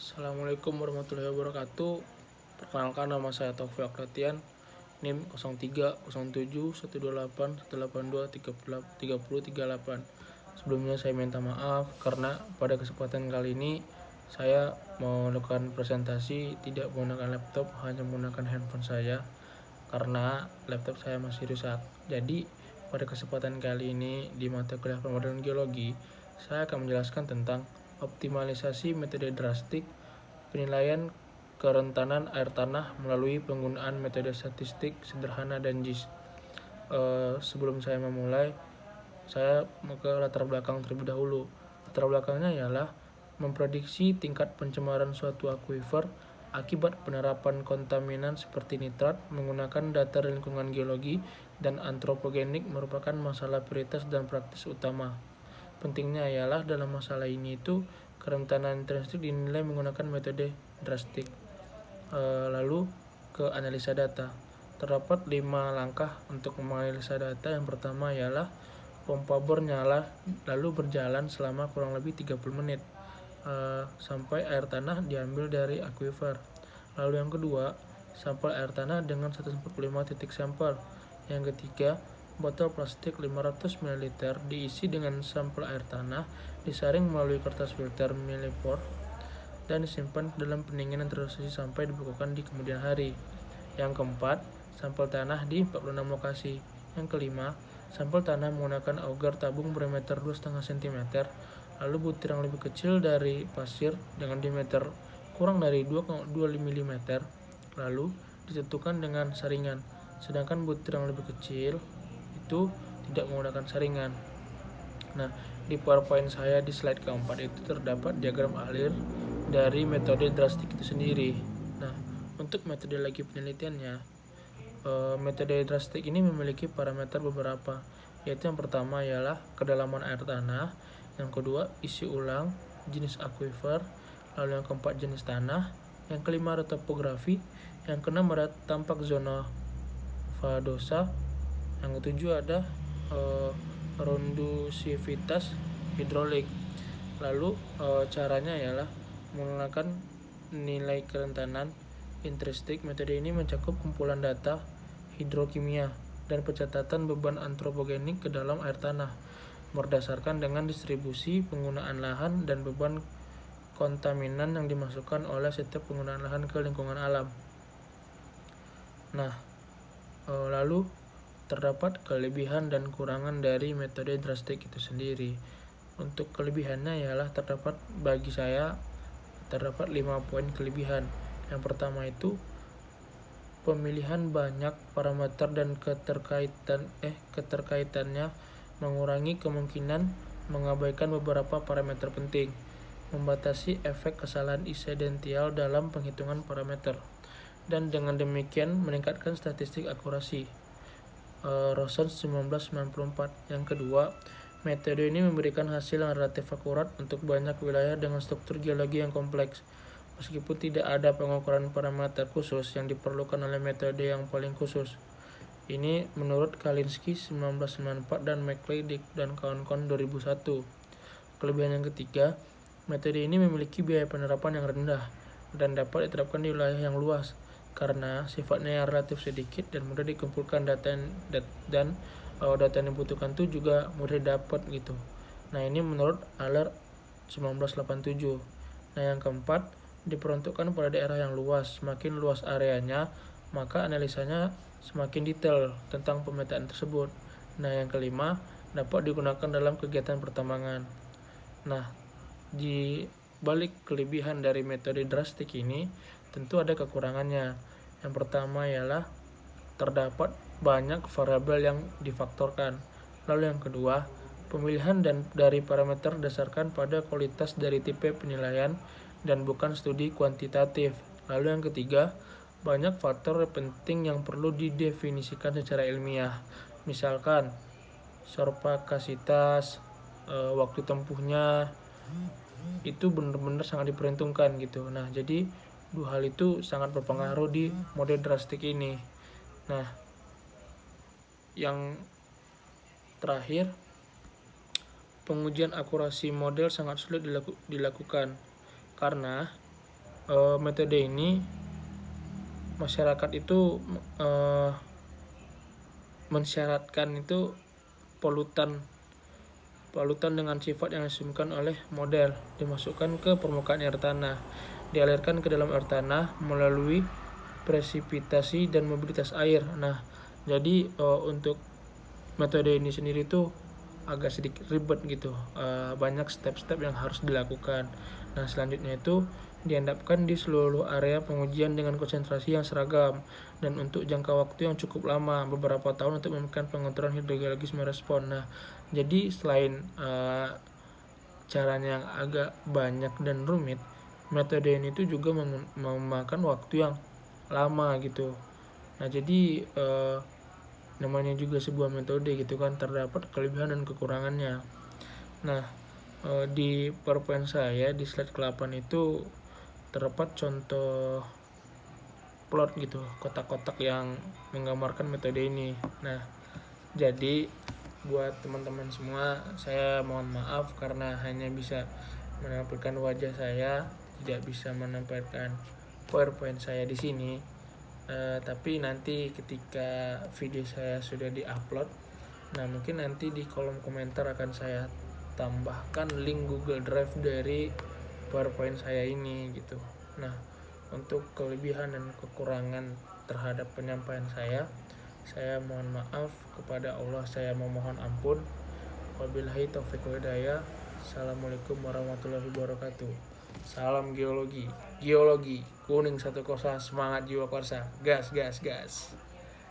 Assalamualaikum warahmatullahi wabarakatuh. Perkenalkan, nama saya Taufik Akratian, NIM 03 17188 182 3038. Sebelumnya saya minta maaf karena pada kesempatan kali ini saya mau melakukan presentasi tidak menggunakan laptop, hanya menggunakan handphone saya karena laptop saya masih rusak. Jadi pada kesempatan kali ini di mata kuliah pemodelan geologi, saya akan menjelaskan tentang optimalisasi metode drastik penilaian kerentanan air tanah melalui penggunaan metode statistik sederhana dan JIS. Sebelum saya memulai, saya mau ke latar belakang terlebih dahulu. Latar belakangnya ialah memprediksi tingkat pencemaran suatu aquifer akibat penerapan kontaminan seperti nitrat menggunakan data lingkungan geologi dan antropogenik merupakan masalah prioritas dan praktis utama. Pentingnya ialah dalam masalah ini itu kerentanan intrinsik dinilai menggunakan metode drastik. Lalu ke analisa data. Terdapat 5 langkah untuk menganalisa data. Yang pertama ialah pompa bor nyala lalu berjalan selama kurang lebih 30 menit sampai air tanah diambil dari aquifer. Lalu yang kedua, sampel air tanah dengan 145 titik sampel. Yang ketiga, botol plastik 500 ml diisi dengan sampel air tanah, disaring melalui kertas filter millipore dan disimpan dalam pendinginan terus sampai dibekukan di kemudian hari. Yang keempat, sampel tanah di 46 lokasi. Yang kelima, sampel tanah menggunakan auger tabung berdiameter 2,5 cm, lalu butir yang lebih kecil dari pasir dengan diameter kurang dari 2,2 mm, lalu ditentukan dengan saringan. Sedangkan butir yang lebih kecil itu tidak menggunakan saringan. Nah, di PowerPoint saya di slide keempat itu terdapat diagram alir dari metode drastik itu sendiri. Nah, untuk metode lagi penelitiannya, metode drastik ini memiliki parameter beberapa, yaitu yang pertama ialah kedalaman air tanah, yang kedua isi ulang, jenis aquifer, lalu yang keempat jenis tanah, yang kelima ada topografi, yang keenam ada tampak zona fadosa, yang ketujuh ada rondusivitas hidrolik. Lalu caranya ialah menggunakan nilai kerentanan intrinsik. Metode ini mencakup kumpulan data hidrokimia dan pencatatan beban antropogenik ke dalam air tanah berdasarkan dengan distribusi penggunaan lahan dan beban kontaminan yang dimasukkan oleh setiap penggunaan lahan ke lingkungan alam. Nah, lalu terdapat kelebihan dan kurangan dari metode drastik itu sendiri. Untuk kelebihannya ialah bagi saya terdapat 5 poin kelebihan. Yang pertama itu pemilihan banyak parameter dan keterkaitannya mengurangi kemungkinan mengabaikan beberapa parameter penting, membatasi efek kesalahan insidental dalam penghitungan parameter, dan dengan demikian meningkatkan statistik akurasi. Rosen 1994. Yang kedua, metode ini memberikan hasil yang relatif akurat untuk banyak wilayah dengan struktur geologi yang kompleks. Meskipun tidak ada pengukuran parameter khusus yang diperlukan oleh metode yang paling khusus. Ini menurut Kalinski 1994 dan McLeod dan kawan-kawan 2001. Kelebihan yang ketiga, metode ini memiliki biaya penerapan yang rendah dan dapat diterapkan di wilayah yang luas karena sifatnya yang relatif sedikit dan mudah dikumpulkan data yang dibutuhkan itu juga mudah dapat gitu. Nah, ini menurut Aller 1987. Nah, yang keempat, diperuntukkan pada daerah yang luas. Semakin luas areanya, maka analisanya semakin detail tentang pemetaan tersebut. Nah, yang kelima, dapat digunakan dalam kegiatan pertambangan. Nah, di balik kelebihan dari metode drastik ini, tentu ada kekurangannya. Yang pertama ialah terdapat banyak variabel yang difaktorkan. Lalu yang kedua, pemilihan dari parameter berdasarkan pada kualitas dari tipe penilaian dan bukan studi kuantitatif. Lalu yang ketiga, banyak faktor penting yang perlu didefinisikan secara ilmiah. Misalkan sorpakasitas, waktu tempuhnya, itu benar-benar sangat diperhitungkan gitu. Nah, jadi dua hal itu sangat berpengaruh di model drastik ini. Nah, yang terakhir, pengujian akurasi model sangat sulit dilakukan karena metode ini masyarakat itu mensyaratkan itu polutan dengan sifat yang diasumsikan oleh model dimasukkan ke permukaan air tanah, dialirkan ke dalam air tanah melalui presipitasi dan mobilitas air. Nah, jadi untuk metode ini sendiri tuh agak sedikit ribet gitu, banyak step-step yang harus dilakukan. Nah, selanjutnya itu diendapkan di seluruh area pengujian dengan konsentrasi yang seragam dan untuk jangka waktu yang cukup lama, beberapa tahun, untuk memberikan pengaturan hidrogeologis merespon. Nah, jadi selain caranya yang agak banyak dan rumit, metode ini tuh juga memakan waktu yang lama gitu. Nah, jadi namanya juga sebuah metode gitu kan, terdapat kelebihan dan kekurangannya. Nah, di PowerPoint saya di slide ke-8 itu terdapat contoh plot gitu, kotak-kotak yang menggambarkan metode ini. Nah, jadi buat teman-teman semua, saya mohon maaf karena hanya bisa menampilkan wajah saya, tidak bisa menampilkan PowerPoint saya di sini. Tapi nanti ketika video saya sudah diupload, nah mungkin nanti di kolom komentar akan saya tambahkan link Google Drive dari PowerPoint saya ini gitu. Nah, untuk kelebihan dan kekurangan terhadap penyampaian saya mohon maaf, kepada Allah saya memohon ampun. Wabillahi taufiq wal hidayah. Assalamualaikum warahmatullahi wabarakatuh. Salam geologi kuning satu kosa, semangat jiwa korsa, gas.